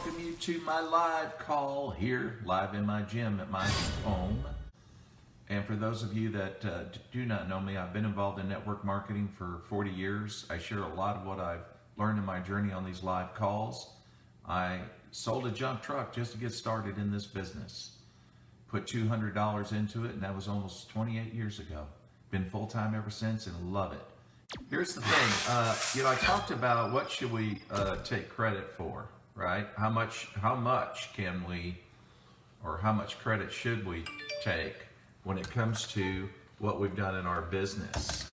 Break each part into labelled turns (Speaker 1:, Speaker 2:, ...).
Speaker 1: welcome you to my live call here, live in my gym at my home. And for those of you that do not know me, I've been involved in network marketing for 40 years. I share a lot of what I've learned in my journey on these live calls. I sold a junk truck just to get started in this business. Put $200 into it, and that was almost 28 years ago. Been full-time ever since and love it. Here's the thing, I talked about what should we take credit for, right? How much can we, or how much credit should we take when it comes to what we've done in our business?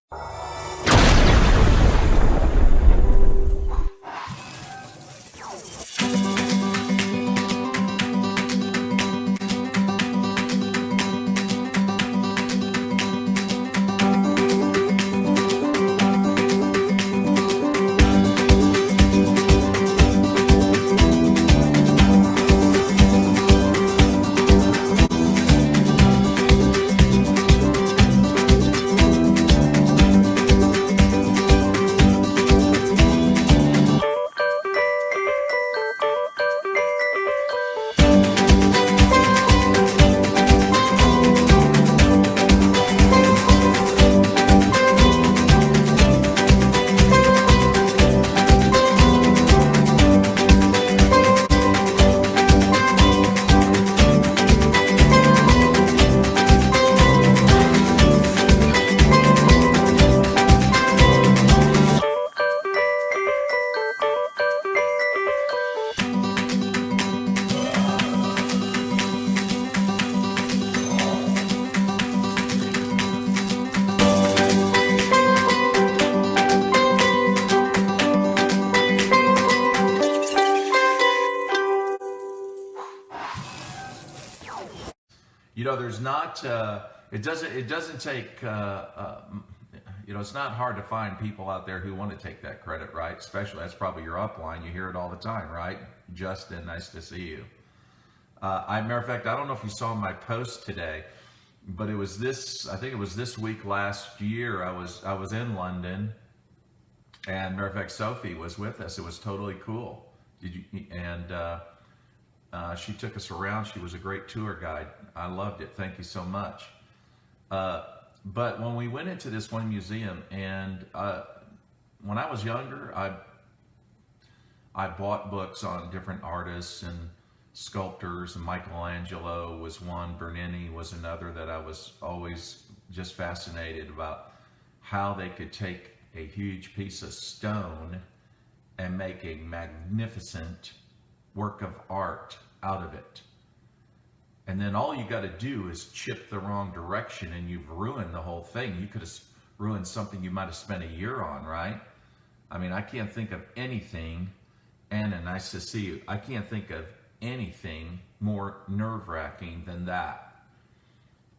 Speaker 1: There's not, it doesn't take, it's not hard to find people out there who want to take that credit, right? Especially, that's probably your upline. You hear it all the time, right? Justin, nice to see you. Matter of fact, I don't know if you saw my post today, but I think it was this week last year, I was in London, and matter of fact, Sophie was with us. It was totally cool. She took us around. She was a great tour guide. I loved it. Thank you so much. But when we went into this one museum, and when I was younger, I bought books on different artists and sculptors, and Michelangelo was one, Bernini was another, that I was always just fascinated about how they could take a huge piece of stone and make a magnificent work of art out of it. And then all you got to do is chip the wrong direction and you've ruined the whole thing. You could have ruined something you might have spent a year on, right? I mean, I can't think of anything, Anna, nice to see you. I can't think of anything more nerve-wracking than that.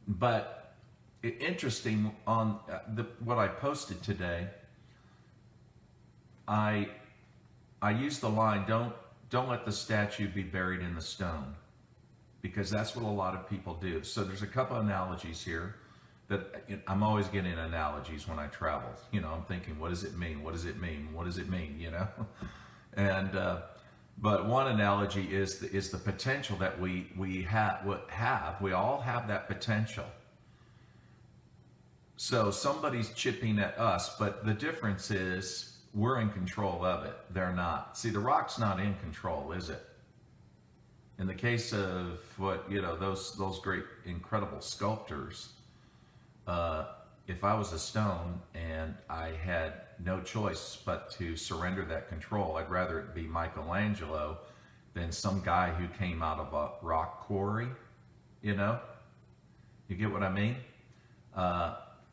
Speaker 1: But interesting, on what I posted today, I used the line, don't let the statue be buried in the stone, because that's what a lot of people do. So there's a couple analogies here that I'm always getting analogies when I travel. I'm thinking, what does it mean? What does it mean? What does it mean? And but one analogy is the potential that we all have that potential. So somebody's chipping at us, but the difference is we're in control of it. They're not. See, the rock's not in control, is it? In the case of those great, incredible sculptors, if I was a stone and I had no choice but to surrender that control, I'd rather it be Michelangelo than some guy who came out of a rock quarry. You get what I mean?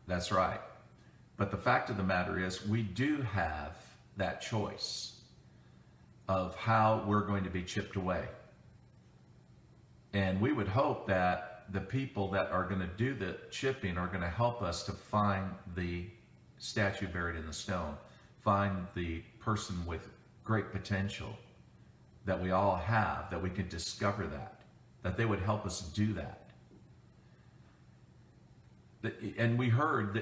Speaker 1: That's right. But the fact of the matter is, we do have that choice of how we're going to be chipped away. And we would hope that the people that are going to do the chipping are going to help us to find the statue buried in the stone, find the person with great potential that we all have, that we can discover that they would help us do that. And we've heard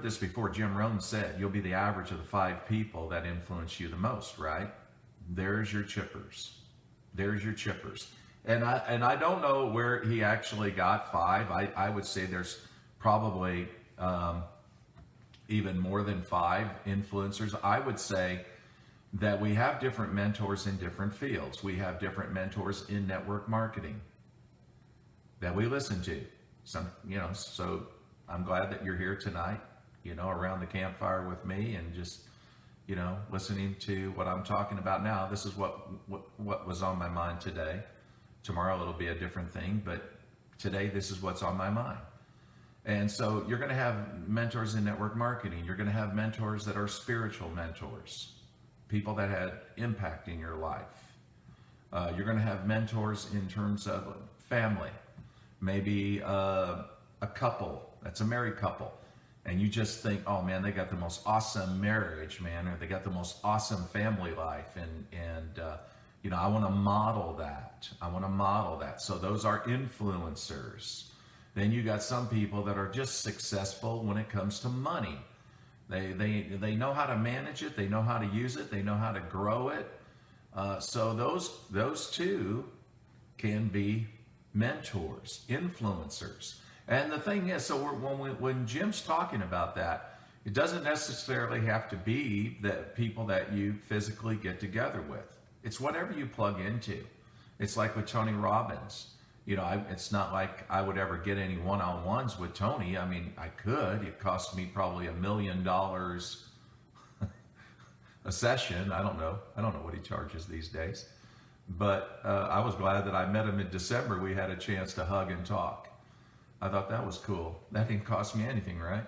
Speaker 1: this before. Jim Rohn said, you'll be the average of the 5 people that influence you the most, right? There's your chippers. There's your chippers. And I don't know where he actually got 5. I would say there's probably even more than 5 influencers. I would say that we have different mentors in different fields. We have different mentors in network marketing that we listen to. So I'm glad that you're here tonight, around the campfire with me and just, listening to what I'm talking about now. This is what was on my mind today. Tomorrow it'll be a different thing, but today this is what's on my mind. And so you're going to have mentors in network marketing. You're going to have mentors that are spiritual mentors, people that had impact in your life. You're going to have mentors in terms of family, maybe a couple that's a married couple, and you just think, oh man, they got the most awesome marriage, man, or they got the most awesome family life, and I want to model that. So those are influencers. Then you got some people that are just successful when it comes to money. They know how to manage it. They know how to use it. They know how to grow it. So those two can be mentors, influencers. And the thing is, so when Jim's talking about that, it doesn't necessarily have to be the people that you physically get together with. It's whatever you plug into. It's like with Tony Robbins. It's not like I would ever get any one-on-ones with Tony. I mean, I could. It cost me probably $1 million a session. I don't know what he charges these days. But I was glad that I met him in December. We had a chance to hug and talk. I thought that was cool. That didn't cost me anything, right?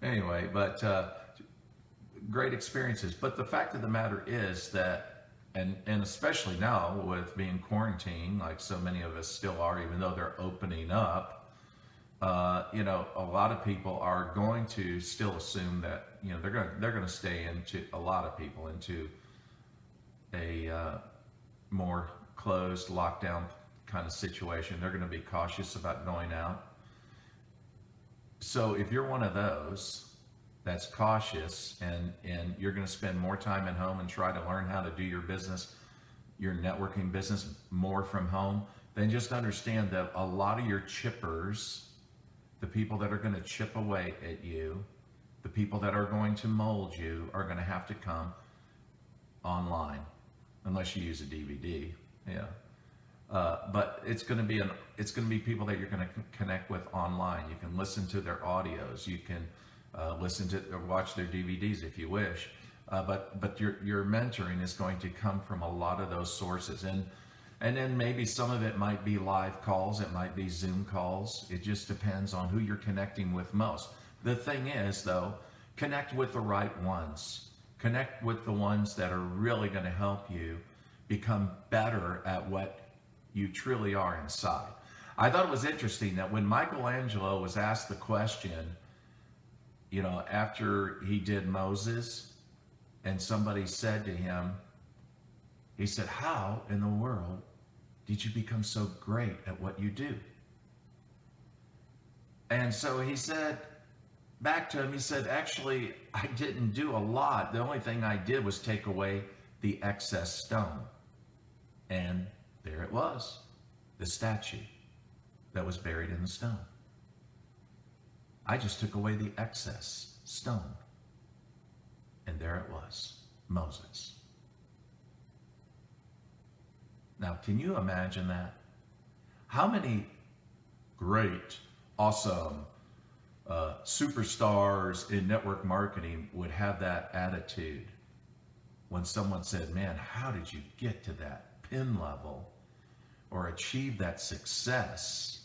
Speaker 1: Anyway, but great experiences. But the fact of the matter is that, and especially now with being quarantined, like so many of us still are, even though they're opening up, a lot of people are going to still assume that, they're going to stay into, a lot of people into a more closed lockdown kind of situation. They're going to be cautious about going out. So if you're one of those that's cautious and you're going to spend more time at home and try to learn how to do your business, your networking business more from home, then just understand that a lot of your chippers, the people that are going to chip away at you, the people that are going to mold you, are going to have to come online, unless you use a DVD. Yeah. But it's going to be people that you're going to connect with online. You can listen to their audios. You can listen to or watch their DVDs if you wish. But your mentoring is going to come from a lot of those sources, and then maybe some of it might be live calls. It might be Zoom calls. It just depends on who you're connecting with most. The thing is, though, connect with the right ones. Connect with the ones that are really going to help you become better at what you truly are inside. I thought it was interesting that when Michelangelo was asked the question, after he did Moses, and somebody said to him, he said, how in the world did you become so great at what you do? And so he said back to him, he said, actually, I didn't do a lot. The only thing I did was take away the excess stone. And there it was, the statue that was buried in the stone. I just took away the excess stone. And there it was, Moses. Now, can you imagine that? How many great, awesome superstars in network marketing would have that attitude when someone said, man, how did you get to that pin level or achieve that success?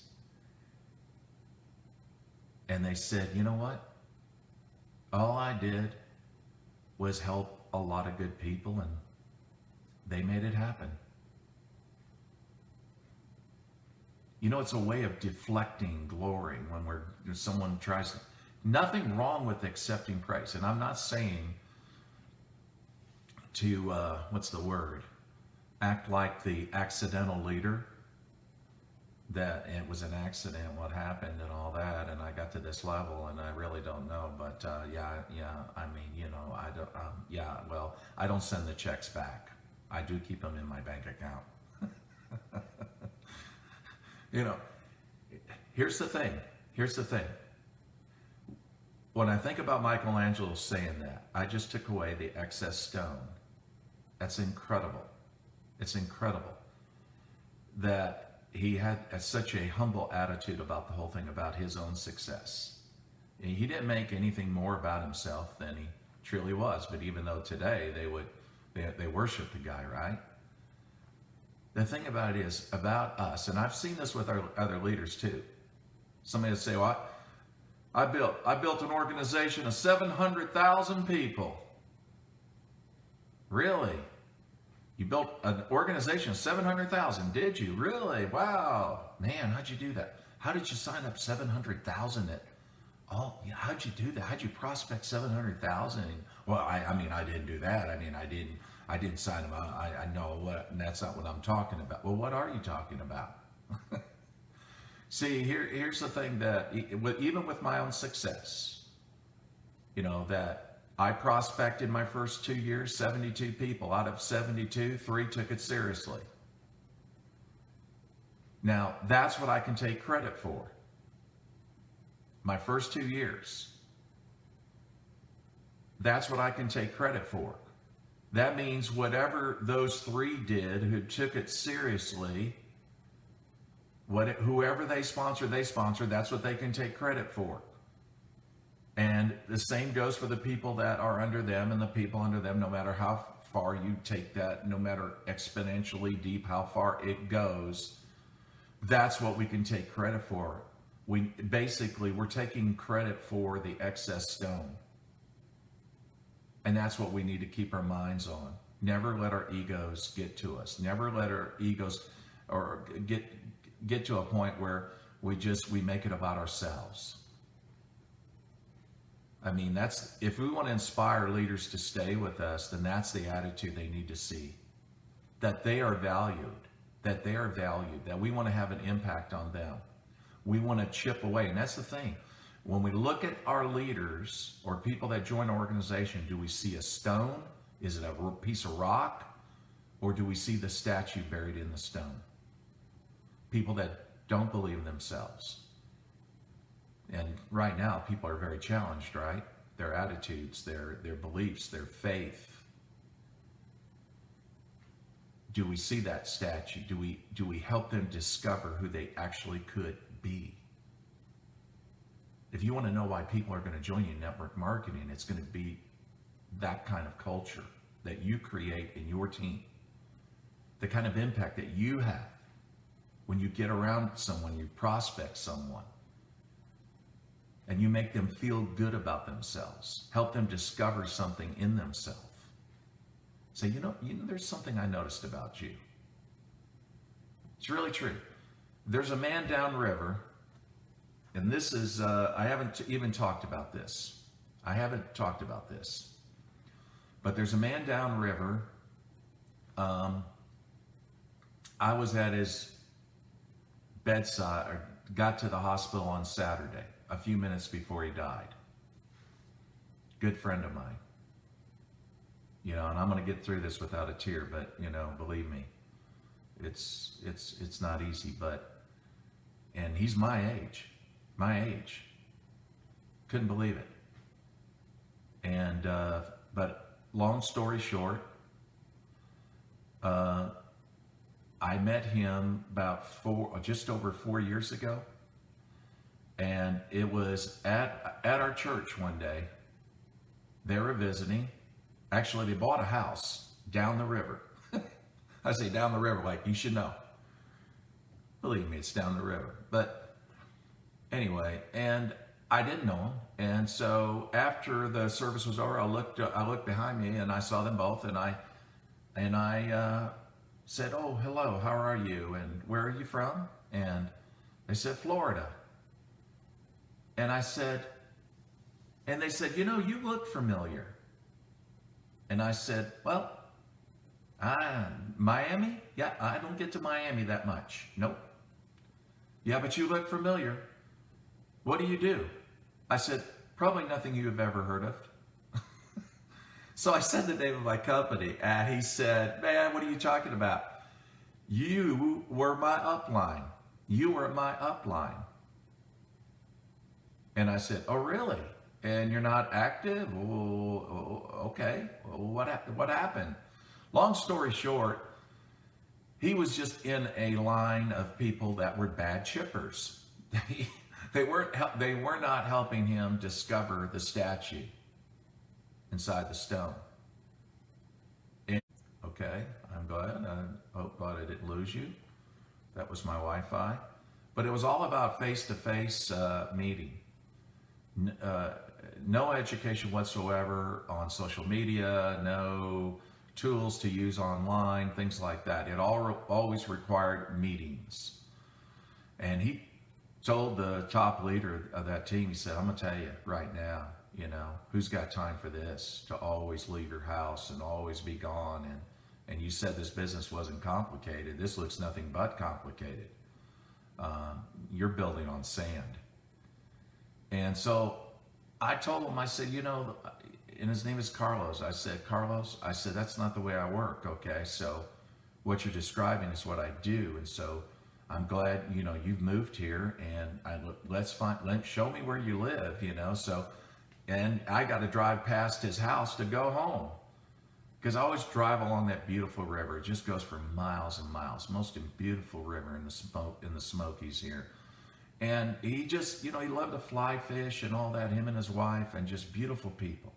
Speaker 1: And they said, you know what? All I did was help a lot of good people, and they made it happen. It's a way of deflecting glory when someone tries to. Nothing wrong with accepting praise. And I'm not saying to, act like the accidental leader, that it was an accident, what happened and all that, and I got to this level and I really don't know, but I don't send the checks back. I do keep them in my bank account. You know, here's the thing. Here's the thing. When I think about Michelangelo saying that, I just took away the excess stone. That's incredible. It's incredible that he had such a humble attitude about the whole thing, about his own success. He didn't make anything more about himself than he truly was. But even though today they worship the guy, right? The thing about it is about us, and I've seen this with our other leaders too. Somebody will say, "Well, I built an organization of 700,000 people." Really? You built an organization of 700,000, did you? Really? Wow. Man, how'd you do that? How did you sign up 700,000 at all? Yeah, how'd you do that? How'd you prospect 700,000? Well, I mean, I didn't do that. I mean, I didn't sign them up. I know what, and that's not what I'm talking about. Well, what are you talking about? See, here's the thing that even with my own success, you know, that I prospected my first 2 years, 72 people. Out of 72, 3 took it seriously. Now, that's what I can take credit for. My first 2 years. That's what I can take credit for. That means whatever those 3 did who took it seriously, whoever they sponsored, that's what they can take credit for. And the same goes for the people that are under them and the people under them, no matter how far you take that, no matter exponentially deep how far it goes, that's what we can take credit for. We're taking credit for the excess stone. And that's what we need to keep our minds on. Never let our egos get to us. Never let our egos or get to a point where we make it about ourselves. I mean, if we want to inspire leaders to stay with us, then that's the attitude they need to see. That they are valued, that we want to have an impact on them. We want to chip away. And that's the thing. When we look at our leaders or people that join our organization, do we see a stone? Is it a piece of rock? Or do we see the statue buried in the stone? People that don't believe in themselves. And right now, people are very challenged, right? Their attitudes, their beliefs, their faith. Do we see that statue? Do we help them discover who they actually could be? If you want to know why people are going to join you in network marketing, it's going to be that kind of culture that you create in your team. The kind of impact that you have when you get around someone, you prospect someone. And you make them feel good about themselves. Help them discover something in themselves. Say, you know, there's something I noticed about you. It's really true. There's a man downriver, and this is, I haven't even talked about this. But there's a man downriver. I was at his bedside, or got to the hospital on Saturday, a few minutes before he died. Good friend of mine. You know, and I'm going to get through this without a tear, but, you know, believe me, it's not easy, and he's my age. Couldn't believe it. And, but long story short, I met him about just over 4 years ago. And it was at our church one day. They were visiting. Actually, they bought a house down the river. I say down the river like you should know. Believe me, it's down the river. But anyway, and I didn't know him. And so after the service was over, I looked behind me and I saw them both, and I said, "Oh, hello, how are you? And where are you from?" And they said, "Florida." And I said, and they said, "You know, you look familiar." And I said, "Well, Miami? Yeah, I don't get to Miami that much. Nope." "Yeah, but you look familiar. What do you do?" I said, "Probably nothing you have ever heard of." So I said the name of my company, and he said, "Man, what are you talking about?" You were my upline. You were my upline. And I said, oh, really? And you're not active? Oh, okay. Well, what happened? Long story short, he was just in a line of people that were bad chippers. They were not helping him discover the statue inside the stone. And, okay, I'm glad. I hope God I didn't lose you. That was my Wi-Fi. But it was all about face-to-face meeting. No education whatsoever on social media, no tools to use online, things like that. It always required meetings. And he told the top leader of that team, he said, I'm going to tell you right now, who's got time for this, to always leave your house and always be gone. And you said this business wasn't complicated. This looks nothing but complicated. You're building on sand. And so I told him, I said, and his name is Carlos. I said, Carlos, that's not the way I work. Okay. So what you're describing is what I do. And so I'm glad, you've moved here, and show me where you live, so, and I got to drive past his house to go home, because I always drive along that beautiful river. It just goes for miles and miles. Most beautiful river in the Smokies here. And he just, he loved to fly fish and all that, him and his wife, and just beautiful people.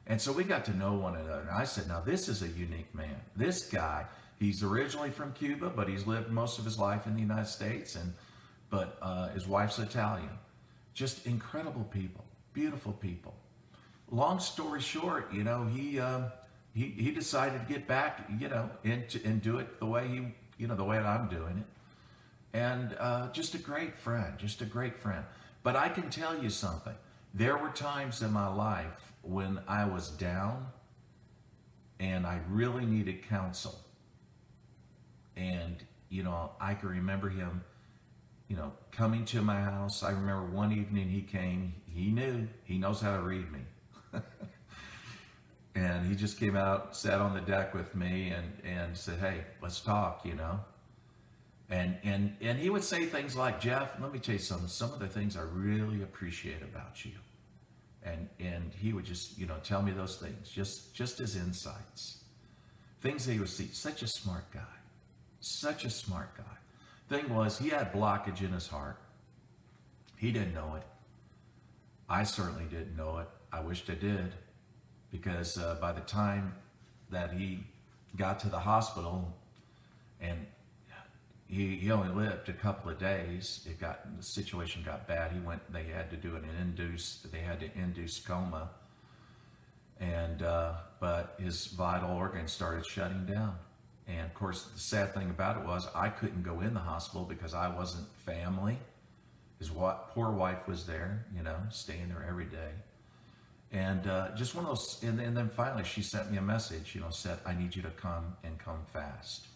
Speaker 1: And so we got to know one another. And I said, now this is a unique man. This guy, he's originally from Cuba, but he's lived most of his life in the United States. But his wife's Italian. Just incredible people, beautiful people. Long story short, he decided to get back, and do it the way the way that I'm doing it. And just a great friend. But I can tell you something. There were times in my life when I was down and I really needed counsel. And, I can remember him, coming to my house. I remember one evening he came, he knows how to read me. And he just came out, sat on the deck with me and said, hey, let's talk, And he would say things like, Jeff, let me tell you something. Some of the things I really appreciate about you. And he would just, tell me those things, just as insights. Things that he would see. Such a smart guy. Such a smart guy. Thing was, he had blockage in his heart. He didn't know it. I certainly didn't know it. I wished I did. Because by the time that he got to the hospital, and he only lived a couple of days. The situation got bad. They had to induce coma. And, but his vital organs started shutting down. And of course, the sad thing about it was I couldn't go in the hospital because I wasn't family. His poor wife was there, staying there every day. And just one of those, and then finally she sent me a message, said, I need you to come fast.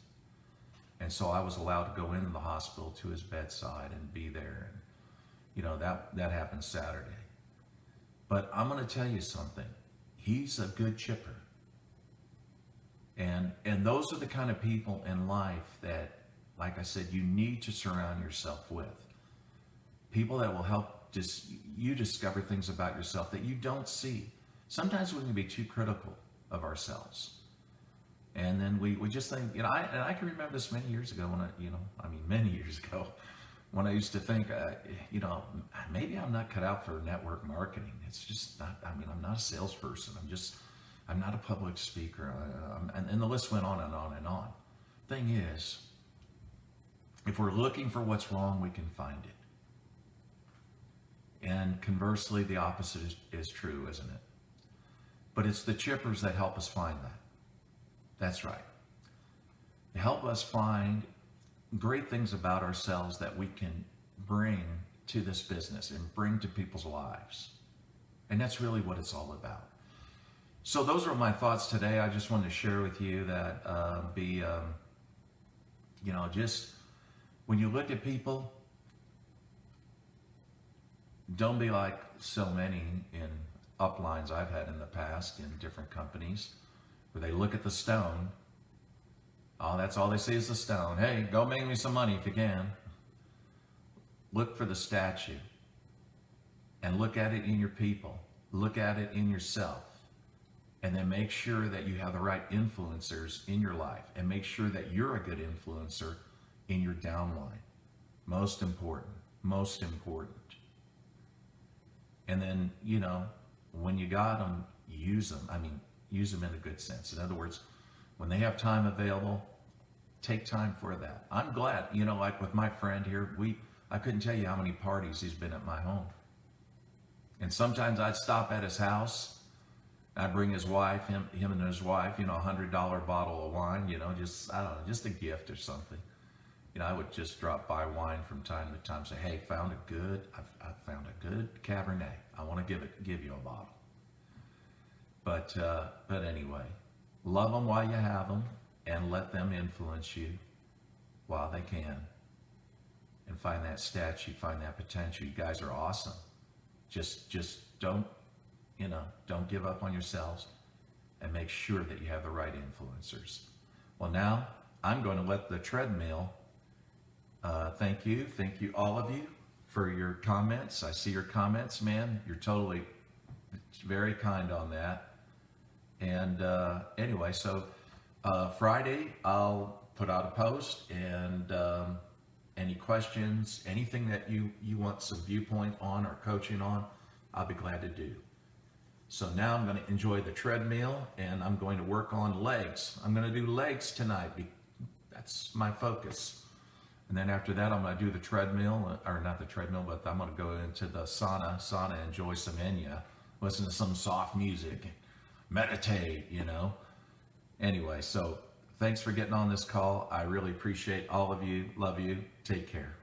Speaker 1: And so I was allowed to go into the hospital to his bedside and be there. And, that happened Saturday. But I'm going to tell you something. He's a good chipper. And those are the kind of people in life that, like I said, you need to surround yourself with. People that will help you discover things about yourself that you don't see. Sometimes we can be too critical of ourselves. And then we just think, I can remember this many years ago many years ago, when I used to think, maybe I'm not cut out for network marketing. It's just not, I'm not a salesperson. I'm not a public speaker. And the list went on and on and on. Thing is, if we're looking for what's wrong, we can find it. And conversely, the opposite is true, isn't it? But it's the chippers that help us find that. That's right. They help us find great things about ourselves that we can bring to this business and bring to people's lives. And that's really what it's all about. So those are my thoughts today. I just wanted to share with you that just when you look at people, don't be like so many in uplines I've had in the past in different companies, where they look at the stone Oh, that's all they see is the stone. Hey, go make me some money if you can. Look for the statue and look at it in your people. Look at it in yourself. And then make sure that you have the right influencers in your life, and make sure that you're a good influencer in your downline. Most important, most important. And then, when you got them, use them. I mean, use them in a good sense. In other words, when they have time available, take time for that. I'm glad, like with my friend here, I couldn't tell you how many parties he's been at my home. And sometimes I'd stop at his house. I'd bring his wife, him and his wife, $100 bottle of wine, just, I don't know, just a gift or something. I would just drop by wine from time to time, say, hey, I found a good Cabernet. I want to give you a bottle. But anyway, love them while you have them, and let them influence you while they can. And find that statue, find that potential. You guys are awesome. Just don't give up on yourselves, and make sure that you have the right influencers. Well, now I'm going to let the treadmill. Thank you all of you for your comments. I see your comments, man. You're totally very kind on that. And anyway, so Friday I'll put out a post, and any questions, anything that you want some viewpoint on or coaching on, I'll be glad to do. So now I'm going to enjoy the treadmill, and I'm going to work on legs. I'm going to do legs tonight. That's my focus. And then after that, I'm going to do the treadmill, or not the treadmill, but I'm going to go into the sauna, enjoy some Enya, listen to some soft music, meditate, Anyway, so thanks for getting on this call. I really appreciate all of you. Love you. Take care.